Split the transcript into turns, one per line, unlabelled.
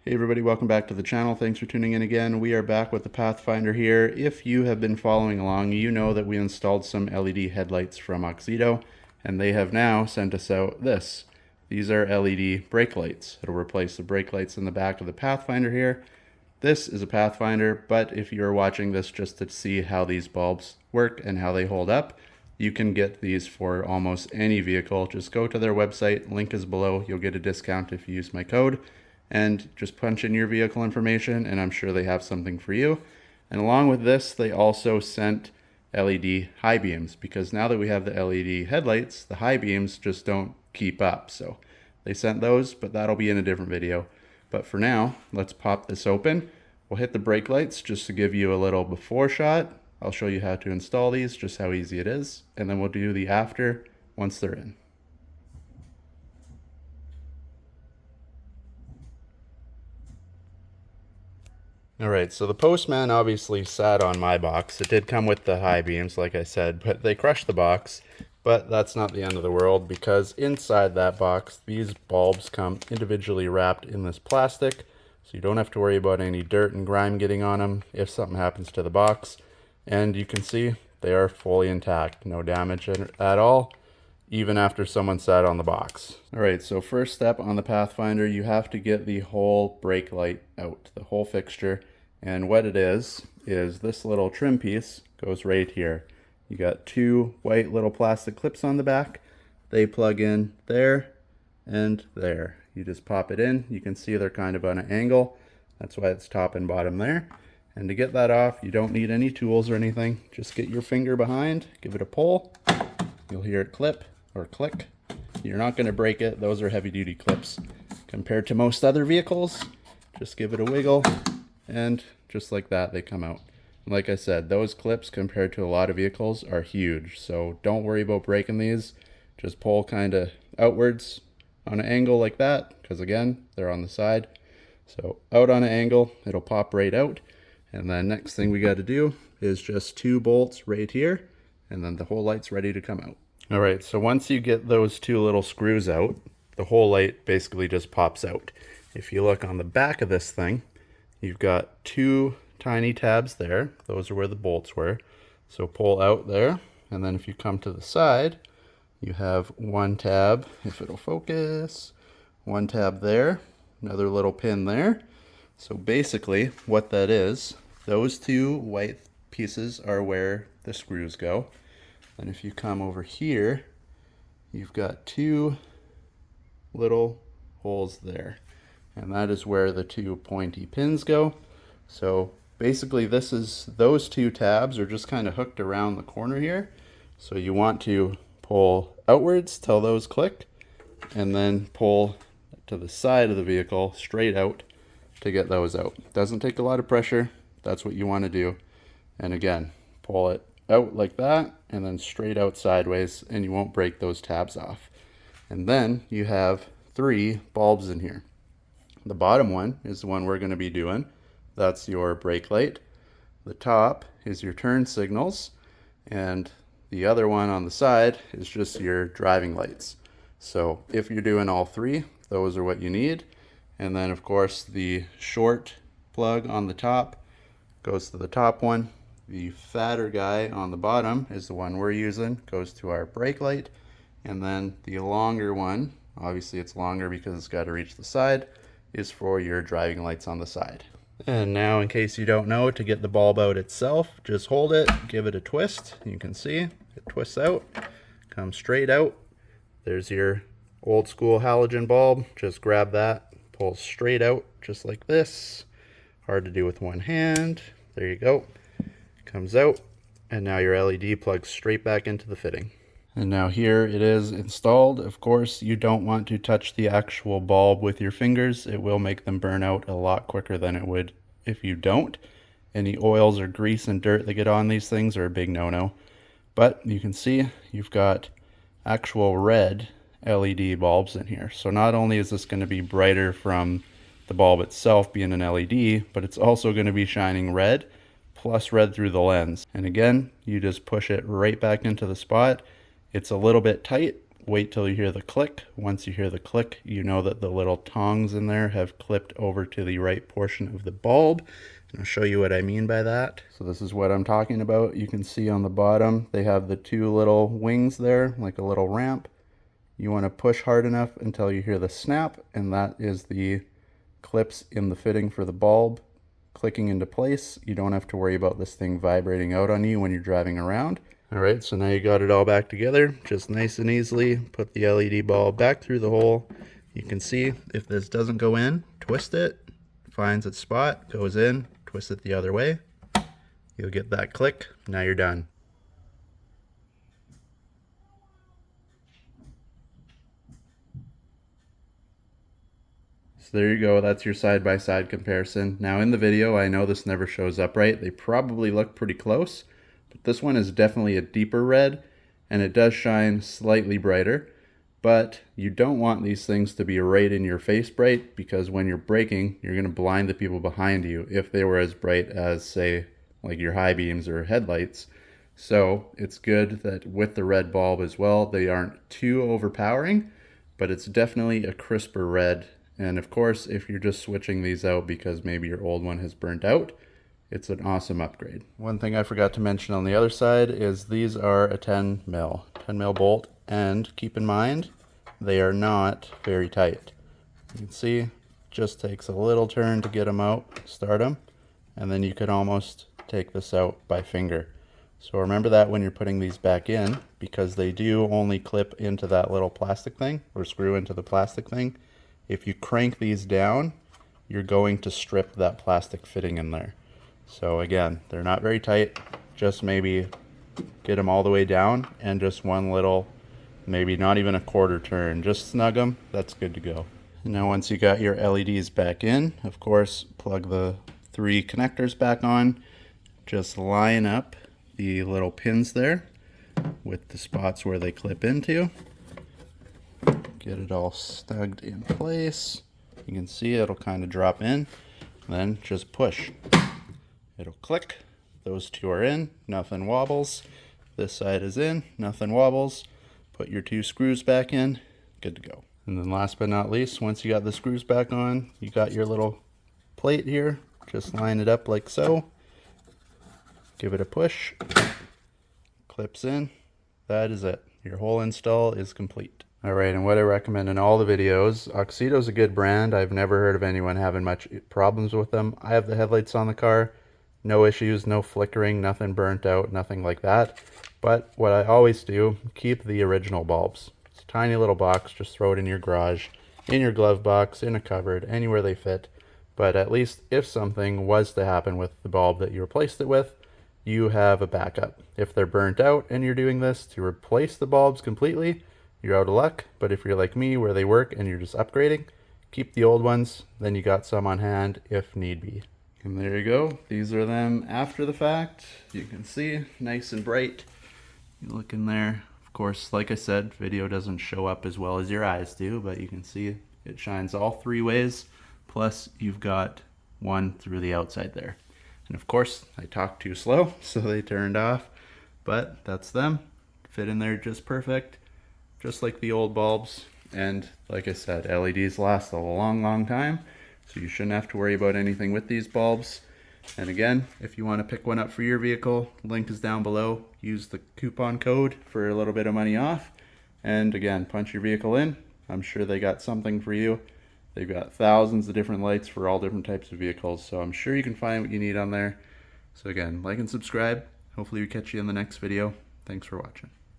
Hey everybody, welcome back to the channel. Thanks for tuning in again. We are back with the Pathfinder here. If you have been following along, you know that we installed some LED headlights from Auxito, and they have now sent us out this. These are LED brake lights. It'll replace the brake lights in the back of the Pathfinder here. This is a Pathfinder, but if you're watching this just to see how these bulbs work and how they hold up, you can get these for almost any vehicle. Just go to their website, link is below. You'll get a discount if you use my code. And just punch in your vehicle information and I'm sure they have something for you. And along with this, they also sent LED high beams, because now that we have the LED headlights, the high beams just don't keep up. So they sent those, but that'll be in a different video. But for now, let's pop this open. We'll hit the brake lights just to give you a little before shot. I'll show you how to install these, just how easy it is. And then we'll do the after once they're in. Alright, so the Postman obviously sat on my box. It did come with the high beams, like I said, but they crushed the box. But that's not the end of the world, because inside that box, these bulbs come individually wrapped in this plastic, so you don't have to worry about any dirt and grime getting on them if something happens to the box. And you can see they are fully intact, no damage at all, even after someone sat on the box. Alright, so first step on the Pathfinder, you have to get the whole brake light out, the whole fixture. And what it is this little trim piece goes right here. You got two white little plastic clips on the back. They plug in there and there. You just pop it in. You can see they're kind of on an angle. That's why it's top and bottom there. And to get that off, you don't need any tools or anything. Just get your finger behind, give it a pull. You'll hear it clip or click. You're not going to break it. Those are heavy duty clips. Compared to most other vehicles, just give it a wiggle and just like that they come out. And like I said, those clips compared to a lot of vehicles are huge. So don't worry about breaking these. Just pull kind of outwards on an angle like that, because again, they're on the side. So out on an angle, it'll pop right out. And then next thing we got to do is just two bolts right here, and then the whole light's ready to come out. All right, so once you get those two little screws out, the whole light basically just pops out. If you look on the back of this thing, you've got two tiny tabs there. Those are where the bolts were. So pull out there, and then if you come to the side, you have one tab, if it'll focus, one tab there, another little pin there. So basically what that is, those two white pieces are where the screws go. And if you come over here, you've got two little holes there. And that is where the two pointy pins go. So basically those two tabs are just kind of hooked around the corner here. So you want to pull outwards till those click, and then pull to the side of the vehicle straight out to get those out. Doesn't take a lot of pressure. That's what you want to do. And again, pull it out like that and then straight out sideways, and you won't break those tabs off. And then you have three bulbs in here. The bottom one is the one we're going to be doing. That's your brake light. The top is your turn signals, and the other one on the side is just your driving lights. So if you're doing all three, those are what you need. And then of course the short plug on the top goes to the top one. The fatter guy on the bottom is the one we're using, goes to our brake light. And then the longer one, obviously it's longer because it's got to reach the side, is for your driving lights on the side. And now, in case you don't know, to get the bulb out itself, just hold it, give it a twist. You can see it twists out, comes straight out. There's your old school halogen bulb. Just grab that, pull straight out just like this. Hard to do with one hand. There you go. Comes out, and now your LED plugs straight back into the fitting. And now here it is installed. Of course, you don't want to touch the actual bulb with your fingers. It will make them burn out a lot quicker than it would if you don't. Any oils or grease and dirt that get on these things are a big no-no. But you can see you've got actual red LED bulbs in here. So not only is this going to be brighter from the bulb itself being an LED, but it's also going to be shining red, plus red through the lens. And again, you just push it right back into the spot. It's a little bit tight, wait till you hear the click. Once you hear the click, you know that the little tongs in there have clipped over to the right portion of the bulb. And I'll show you what I mean by that. So this is what I'm talking about. You can see on the bottom, they have the two little wings there, like a little ramp. You want to push hard enough until you hear the snap, and that is the clips in the fitting for the bulb clicking into place. You don't have to worry about this thing vibrating out on you when you're driving around. All right, so now you got it all back together, just nice and easily. Put the LED bulb back through the hole. You can see if this doesn't go in, twist it, finds its spot, goes in, twist it the other way. You'll get that click. Now you're done. So there you go, that's your side-by-side comparison. Now in the video, I know this never shows up right. They probably look pretty close, but this one is definitely a deeper red, and it does shine slightly brighter. But you don't want these things to be right in your face bright, because when you're braking, you're going to blind the people behind you if they were as bright as, say, like your high beams or headlights. So it's good that with the red bulb as well, they aren't too overpowering, but it's definitely a crisper red. And of course, if you're just switching these out because maybe your old one has burnt out, it's an awesome upgrade. One thing I forgot to mention on the other side is these are a 10 mil bolt, and keep in mind, they are not very tight. You can see, it just takes a little turn to get them out, start them, and then you can almost take this out by finger. So remember that when you're putting these back in, because they do only clip into that little plastic thing, or screw into the plastic thing. If you crank these down, you're going to strip that plastic fitting in there. So again, they're not very tight. Just maybe get them all the way down, and just one little, maybe not even a quarter turn, just snug them. That's good to go. And now once you got your LEDs back in, of course, plug the 3 connectors back on. Just line up the little pins there with the spots where they clip into. Get it all snugged in place. You can see it'll kind of drop in, then just push. It'll click. Those 2 are in, nothing wobbles. This side is in, nothing wobbles. Put your 2 screws back in, good to go. And then last but not least, once you got the screws back on, you got your little plate here. Just line it up like so. Give it a push. Clips in. That is it. Your whole install is complete. Alright, and what I recommend in all the videos, Auxito's a good brand. I've never heard of anyone having much problems with them. I have the headlights on the car. No issues, no flickering, nothing burnt out, nothing like that. But what I always do, keep the original bulbs. It's a tiny little box, just throw it in your garage, in your glove box, in a cupboard, anywhere they fit. But at least if something was to happen with the bulb that you replaced it with, you have a backup. If they're burnt out and you're doing this to replace the bulbs completely, you're out of luck. But if you're like me, where they work and you're just upgrading, keep the old ones, then you got some on hand if need be. And there you go. These are them after the fact. You can see, nice and bright. You look in there. Of course, like I said, video doesn't show up as well as your eyes do, but you can see it shines all 3 ways. Plus, you've got one through the outside there. And of course, I talked too slow, so they turned off. But that's them. Fit in there just perfect. Just like the old bulbs. And like I said, LEDs last a long time, so you shouldn't have to worry about anything with these bulbs. And again, if you want to pick one up for your vehicle, link is down below. Use the coupon code for a little bit of money off. And again, punch your vehicle in. I'm sure they got something for you. They've got thousands of different lights for all different types of vehicles, so I'm sure you can find what you need on there. So again, like and subscribe. Hopefully we catch you in the next video. Thanks for watching.